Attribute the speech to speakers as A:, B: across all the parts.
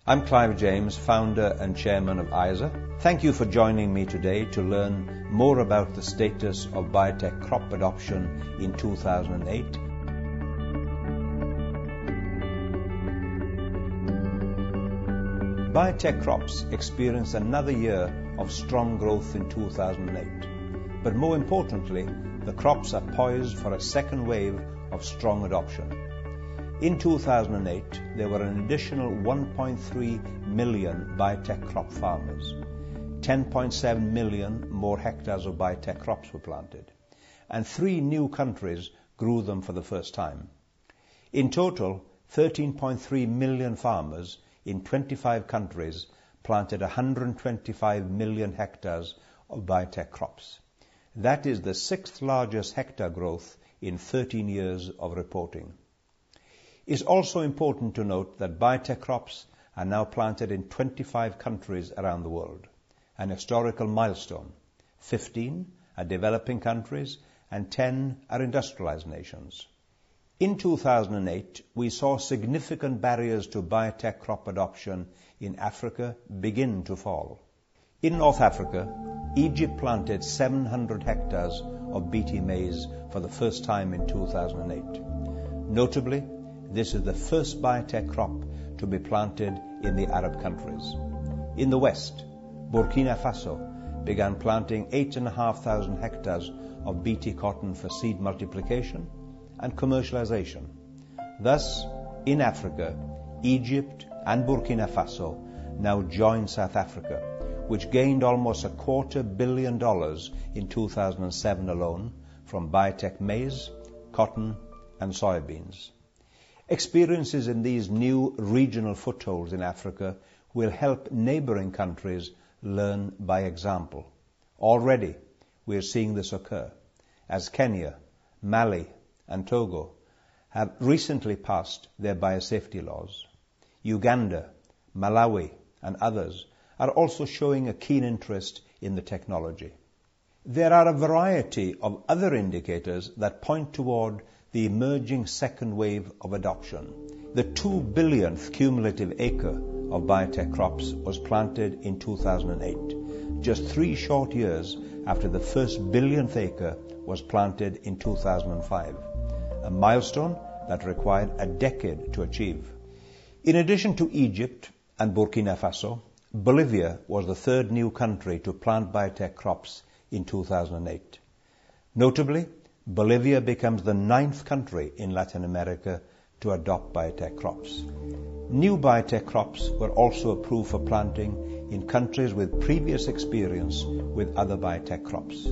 A: I'm Clive James, founder and chairman of ISAAA. Thank you for joining me today to learn more about the status of biotech crop adoption in 2008. Biotech crops experienced another year of strong growth in 2008. But more importantly, the crops are poised for a second wave of strong adoption. In 2008, there were an additional 1.3 million biotech crop farmers. 10.7 million more hectares of biotech crops were planted, and 3 new countries grew them for the first time. In total, 13.3 million farmers in 25 countries planted 125 million hectares of biotech crops. That is the 6th largest hectare growth in 13 years of reporting. It's also important to note that biotech crops are now planted in 25 countries around the world, an historical milestone. 15 are developing countries and 10 are industrialized nations. In 2008, we saw significant barriers to biotech crop adoption in Africa begin to fall. In North Africa, Egypt planted 700 hectares of Bt maize for the first time in 2008. Notably, this is the first biotech crop to be planted in the Arab countries. In the West, Burkina Faso began planting 8,500 hectares of Bt cotton for seed multiplication and commercialization. Thus, in Africa, Egypt and Burkina Faso now join South Africa, which gained almost $250 million in 2007 alone from biotech maize, cotton, and soybeans. Experiences in these new regional footholds in Africa will help neighboring countries learn by example. Already, we are seeing this occur, as Kenya, Mali, and Togo have recently passed their biosafety laws. Uganda, Malawi, and others are also showing a keen interest in the technology. There are a variety of other indicators that point toward the emerging second wave of adoption. The 2 billionth cumulative acre of biotech crops was planted in 2008, just 3 short years after the first billionth acre was planted in 2005, a milestone that required a decade to achieve. In addition to Egypt and Burkina Faso, Bolivia was the 3rd new country to plant biotech crops in 2008. Notably, Bolivia becomes the 9th country in Latin America to adopt biotech crops. New biotech crops were also approved for planting in countries with previous experience with other biotech crops.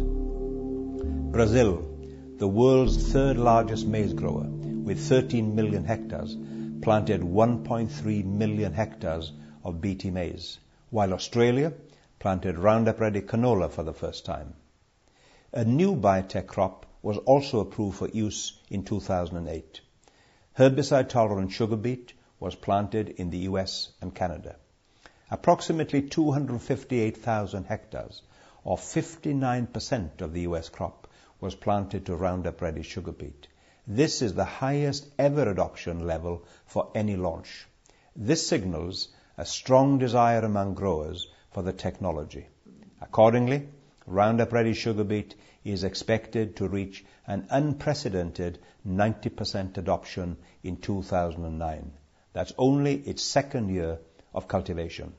A: Brazil, the world's 3rd largest maize grower with 13 million hectares, planted 1.3 million hectares of Bt maize, while Australia planted Roundup Ready canola for the first time. A new biotech crop was also approved for use in 2008. Herbicide-tolerant sugar beet was planted in the US and Canada. Approximately 258,000 hectares, or 59% of the US crop, was planted to Roundup Ready sugar beet. This is the highest ever adoption level for any launch. This signals a strong desire among growers for the technology. Accordingly, Roundup Ready sugar beet is expected to reach an unprecedented 90% adoption in 2009. That's only its 2nd year of cultivation.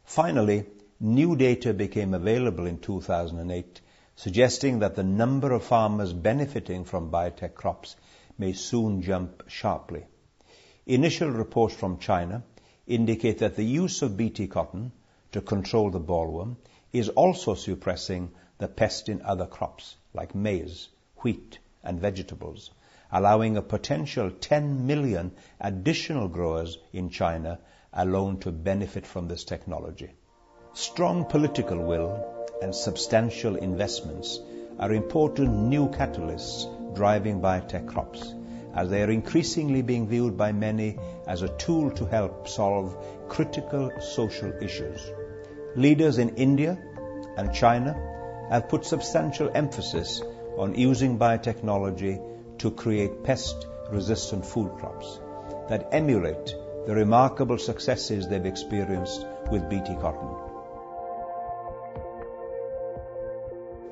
A: Finally, new data became available in 2008, suggesting that the number of farmers benefiting from biotech crops may soon jump sharply. Initial reports from China indicate that the use of Bt cotton to control the bollworm is also suppressing the pest in other crops like maize, wheat, and vegetables, allowing a potential 10 million additional growers in China alone to benefit from this technology. Strong political will and substantial investments are important new catalysts driving biotech crops, as they are increasingly being viewed by many as a tool to help solve critical social issues. Leaders in India and China have put substantial emphasis on using biotechnology to create pest-resistant food crops that emulate the remarkable successes they've experienced with BT cotton.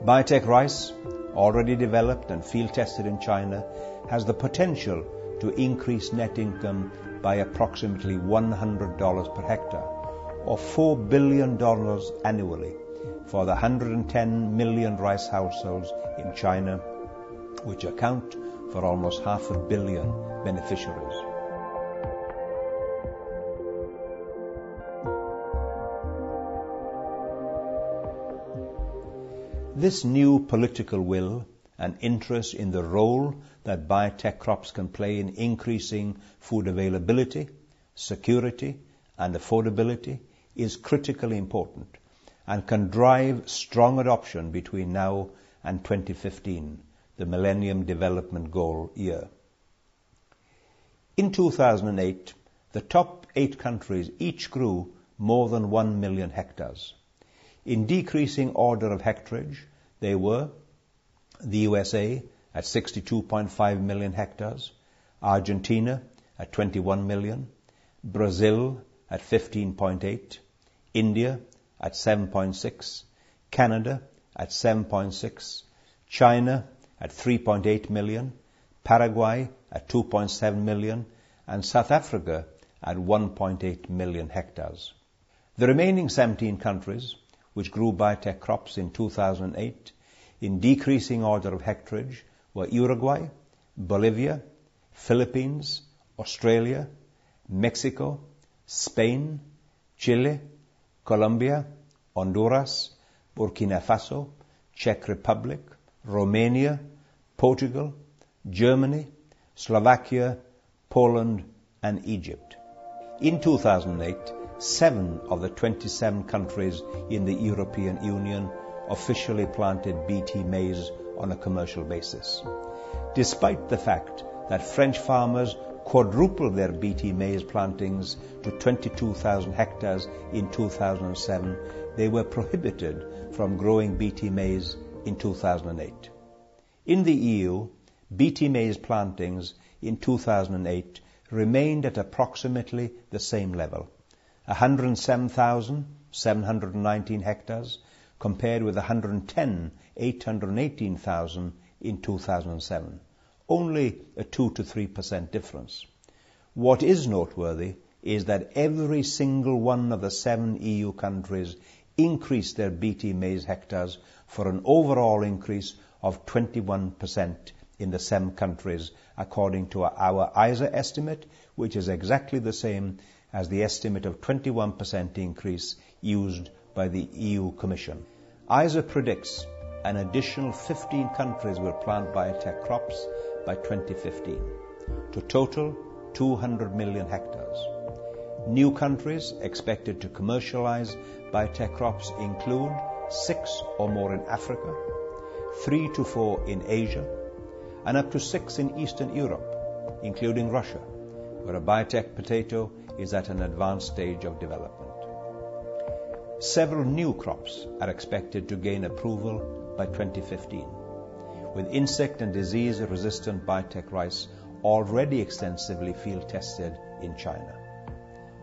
A: Biotech rice, already developed and field tested in China, has the potential to increase net income by approximately $100 per hectare, or $4 billion annually for the 110 million rice households in China, which account for almost 500 million beneficiaries. This new political will and interest in the role that biotech crops can play in increasing food availability, security, and affordability is critically important and can drive strong adoption between now and 2015, the Millennium Development Goal year. In 2008, the top 8 countries each grew more than 1 million hectares. In decreasing order of hectarage, they were the USA at 62.5 million hectares, Argentina at 21 million, Brazil at 15.8, India at 7.6, Canada at 7.6, China at 3.8 million, Paraguay at 2.7 million, and South Africa at 1.8 million hectares. The remaining 17 countries, which grew biotech crops in 2008, in decreasing order of hectarage, were Uruguay, Bolivia, Philippines, Australia, Mexico, Spain, Chile, Colombia, Honduras, Burkina Faso, Czech Republic, Romania, Portugal, Germany, Slovakia, Poland, and Egypt. In 2008, 7 of the 27 countries in the European Union officially planted BT maize on a commercial basis. Despite the fact that French farmers quadrupled their BT maize plantings to 22,000 hectares in 2007, they were prohibited from growing BT maize in 2008. In the EU, BT maize plantings in 2008 remained at approximately the same level, 107,719 hectares, compared with 110,818,000 in 2007, only a 2 to 3% difference. What is noteworthy is that every single one of the 7 EU countries increased their BT maize hectares for an overall increase of 21% in the 7 countries, according to our ISAAA estimate, which is exactly the same as the estimate of 21% increase used by the EU Commission. ISAAA predicts an additional 15 countries will plant biotech crops by 2015, to total 200 million hectares. New countries expected to commercialize biotech crops include 6 or more in Africa, 3 to 4 in Asia, and up to 6 in Eastern Europe, including Russia, where a biotech potato is at an advanced stage of development. Several new crops are expected to gain approval by 2015, with insect and disease-resistant biotech rice already extensively field tested in China.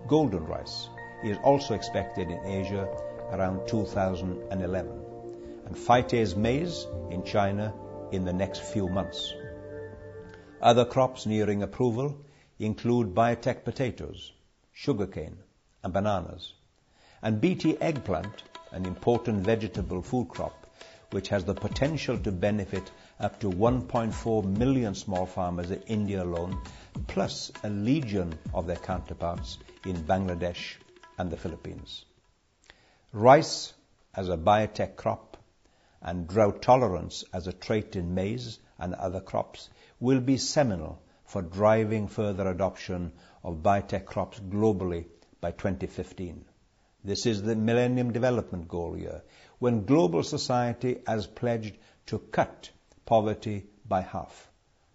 A: Golden rice is also expected in Asia around 2011, and phytase maize in China in the next few months. Other crops nearing approval include biotech potatoes, sugarcane, and bananas, and BT eggplant, an important vegetable food crop, which has the potential to benefit up to 1.4 million small farmers in India alone, plus a legion of their counterparts in Bangladesh and the Philippines. Rice as a biotech crop and drought tolerance as a trait in maize and other crops will be seminal for driving further adoption of biotech crops globally by 2015. This is the Millennium Development Goal year, when global society has pledged to cut poverty by half,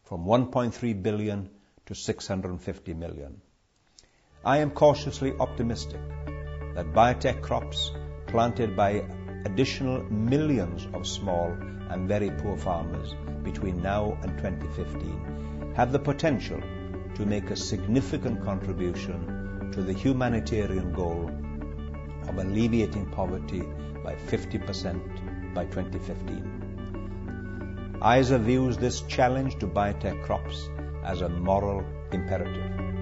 A: from 1.3 billion to 650 million. I am cautiously optimistic that biotech crops planted by additional millions of small and very poor farmers between now and 2015 have the potential to make a significant contribution to the humanitarian goal of alleviating poverty by 50% by 2015. ISAAA views this challenge to biotech crops as a moral imperative.